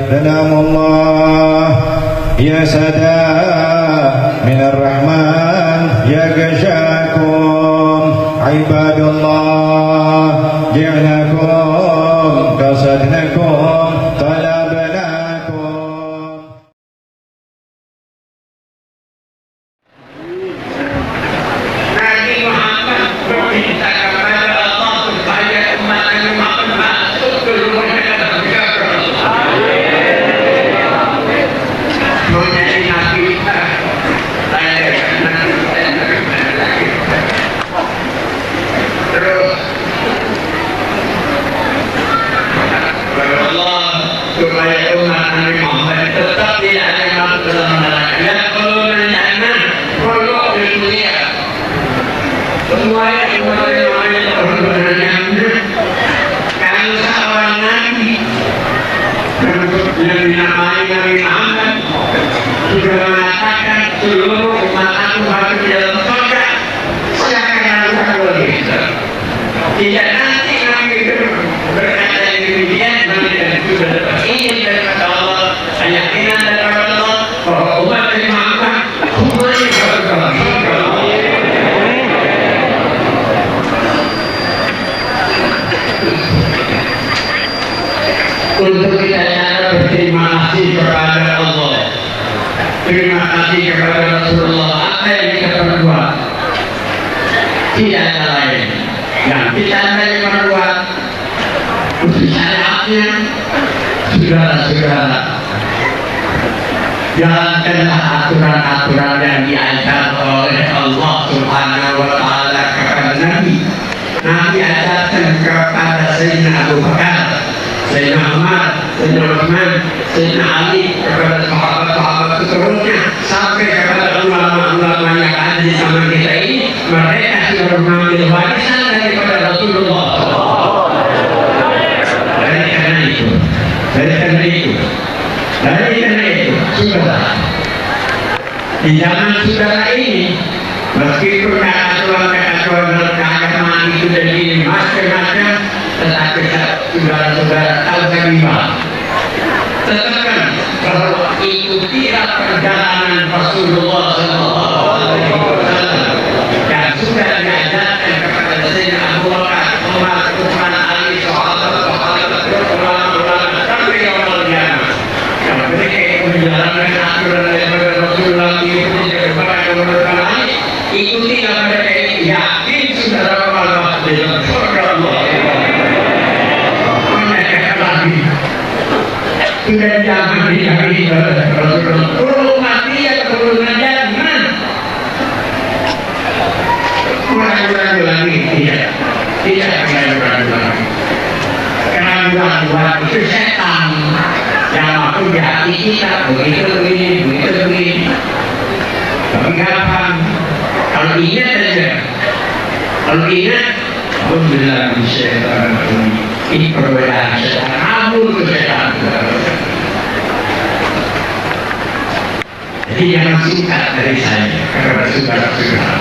سلام الله يا سادة من الرحمن يا غشاكم عباد الله جعلكم قصدناكم طلبناكم. Nabi Muhammad meminta kepada Allah supaya umat Nabi Muhammad masuk ke rumah surga. Menjadi Nabi kita, terus Allah supaya umat Nabi Muhammad tetap tidak ada yang masuk dalam neraka. Dan kalau menanyakan kalau di dunia semuanya kalau seorang Nabi yang dinamai Nabi Muhammad sudah mengatakan seluruh umat aku masuk di dalam surga, siapa yang harus begitu? Tidak nanti Nabi itu berkata yang demikian, dan sudah dapat izin daripada Allah, keyakinan daripada Allah bahwa umat Nabi Muhammad semuanya masuk dalam surga. Untuk kita cara berterima kasih kepada Allah, terima kasih kepada Rasulullah. Apa yang kita perbuat tidak ada lain yang kita perbuat untuk syariatnya. Saudara-saudara, jalankanlah aturan-aturan yang diajar oleh Allah Subhanahu wa Ta'ala kepada Nabi. Nabi ajarkan kepada Sayyidina Abu Bakar, Sayyidina Umar, Sayyidina Utsman, Sayyidina Ali, kepada sahabat-sahabat seterusnya, sampai kepada ulama-ulama yang ada di zaman kita ini. Mereka sudah mengambil warisan daripada Rasulullah. Dari karena itu, saudara, di zaman saudara ini, meskipun kekacauan keagamaan itu jadi macam-macam, tetapi saudara-saudara tahu bagaimana. Tetapkan bahwa ikutilah perjalanan Rasulullah SAW yang sudah diajarkan kepada Sayyidina Abu Bakar, Umar, Utsman, Ali, sahabat-sahabat, ulama-ulama sampai yaumul qiyamah. Yang mereka menjalankan aturan daripada Rasulullah diikuti kepada orang lain, ikutilah mereka ini, yakin saudara Allah di dalam surga Allah. Sudah jangan dihakimi Rasulullah. Perlu mati atau perlu menjadi mana? Kurang-kurang lagi tidak kurang-kurang lagi. Keraguan-keraguan itu setan yang masuk di hati kita, begitu begini. Tapi kapan? Kalau ingat saja, alhamdulillah bisa ini perbedaan setan, kabur ke setan. Jadi jangan singkat dari saya kepada saudara-saudara.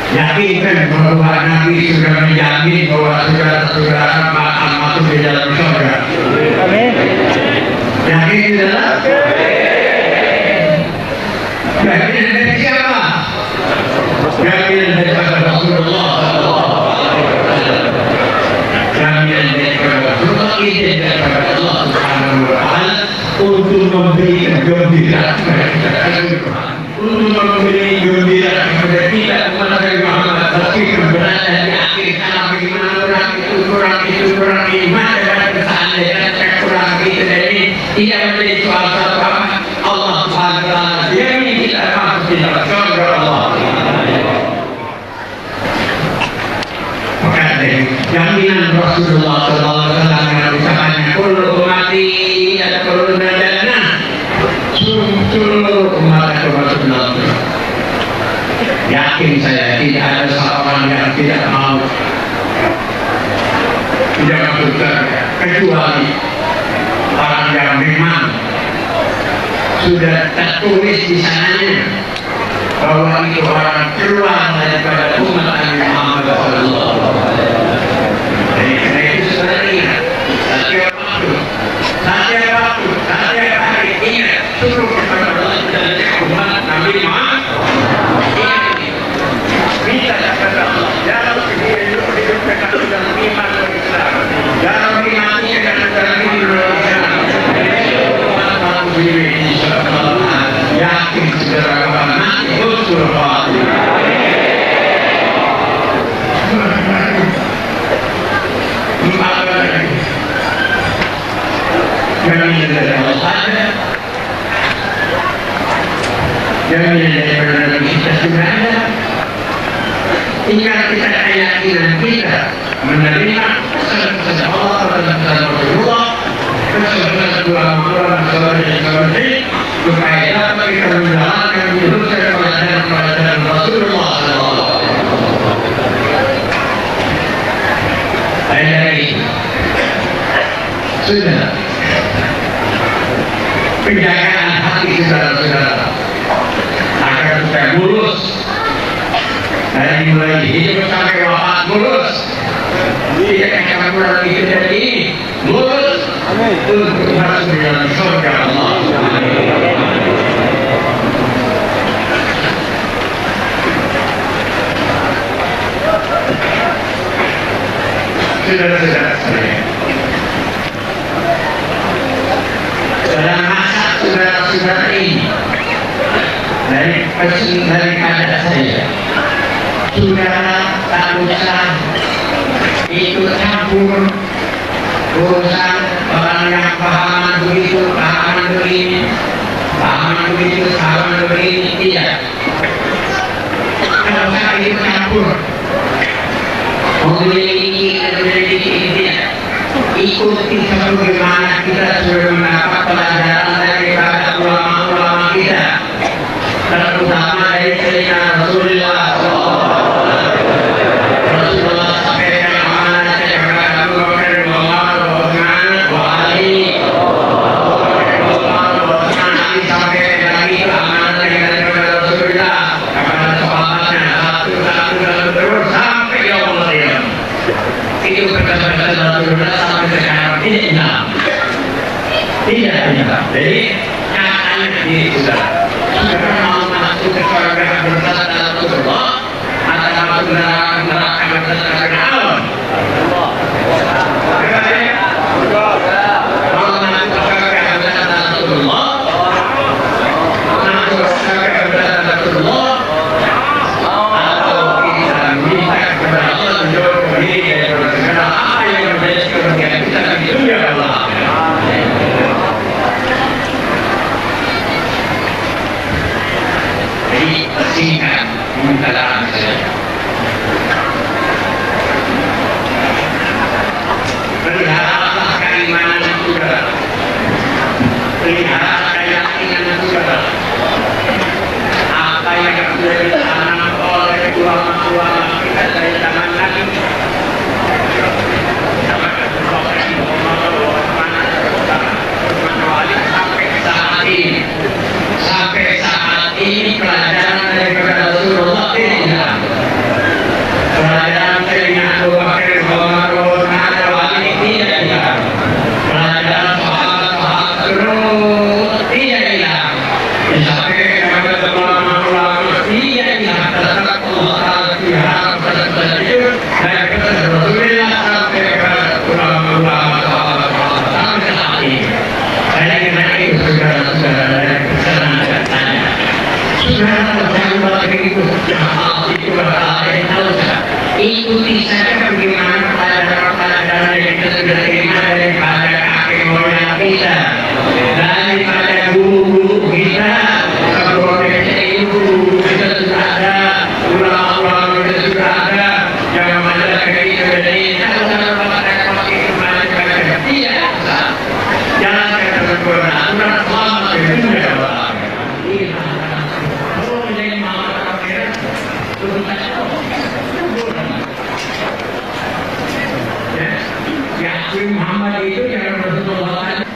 Yakinkan bahwa Nabi sudah menjamin bahwa saudara-saudara akan masuk di dalam surga. Amin. Yakin tidak? Yakin dari siapa? Yakin daripada Rasulullah. Yakin daripada Rasulullah, izin daripada Allah Subhanahu wa Ta'ala untuk memberikan gembira kepada kita umat Nabi Muhammad. Meskipun berada di akhir sana, bagaimana kurang itu macam-macam seandainya kurang itu dan ini tidak menjadi suatu apa Allah Subhanahu wa Ta'ala jamin kita masuk di dalam surga Allah. Maka dari jaminan Rasulullah SAW yang ucapannya kullu ummati ada kullu nadana, seluruh umat aku masuk dalam surga. Yakin saya tidak ada seorang yang tidak mau tidak masuk surga kecuali orang yang memang sudah tertulis di sananya bahwa itu orang keluar daripada umat Nabi Muhammad SAW. Jadi karena itu sebenarnya setiap waktu Suruh kepada Allah dan umat Nabi Muhammad. Minta kepada Allah, ya Rabbi hidup kita dalam iman dan Islam. Ya Rabbi mati dalam iman dan Islam. Insyaallah yakin segera kapan mati betul Pak. Jangan dari Allah saja. Jangan dari kita juga ada. Tinggal kita keyakinan kita menerima pesan-pesan Allah dan pesan Rasulullah, pesan-pesan ulama-ulama supaya dapat kita menjalankan meneruskan pelajaran-pelajaran Rasulullah SAW. Dari sudah penjagaan hati saudara-saudara agar kita mulus dari mulai hidup sampai wafat mulus, tidak akan pulang hidup dari ini mulus untuk masuk dalam surga Allah. Saudara-saudara sekalian, dalam masa saudara-saudara ini daripada saya, saudara tak usah ikut campur urusan orang yang pahaman begitu, pahaman begini, pahaman begitu, pahaman begini, tidak. Kalau saya ikut campur menyelidiki ini tidak. Ikuti sebagaimana kita sudah mendapat pelajaran daripada ulama-ulama kita, terutama dari Sayyidina Rasulullah SAW. Rasulullah sampaikan amanah kepada Abu Bakar wa Umar wa Utsman wa Ali. Ali sampaikan lagi amanah kepada Rasulullah kepada sahabatnya satu-satu dan terus sampai yaumul qiyamah. Itu kata-kata Rasulullah sampai sekarang tidak hilang. Tidak hilang. Jadi katanya ini sudah mau masuk ke surga bersama Rasulullah atau masuk neraka bersama Allah. Mau masuk ke surga bersama Rasulullah, masuk ke surga bersama Rasulullah, atau kita minta kepada Allah menjauhkan diri dari segala apa yang menjadi kerugian kita di dunia Allah. Jadi singkat pembicaraan saya. Peliharalah keimanan saudara, peliharalah keyakinan saudara. Apa yang sudah ditanam oleh ulama-ulama kita dari zaman Nabi, zaman Abu Bakar, Umar, Utsman, sampai saat ini pelajaran daripada Rasulullah tidak. Pelajaran Sayyidina Abu Bakar, Umar, Utsman, Ali tidak hilang. Pelajaran sahabat-sahabat terus tidak hilang. Sampai kepada ulama-ulama tidak hilang. Tetap Allah pihak pesan-pesan itu dari pesan Rasulullah sampai kepada ulama-ulama sahabat-sahabat sampai saat ini. Saya ingin itu saudara-saudara dari pesanan katanya. Saudara jangan begitu itu ikuti saja bagaimana pelajaran-pelajaran yang kita sudah terima daripada kakek moyang kita, daripada guru-guru kita, kalau guru kita sudah ada, ulama-ulama kita sudah ada, jangan masalah kita dari kalau pada kaki kemana tidak bisa, jangan kita berdoa, sudah selamat di dunia Allah. Muhammad itu yang Rasulullah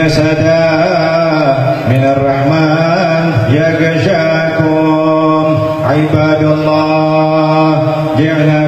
سدا من الرحمن يغشاكم عباد الله جعلنا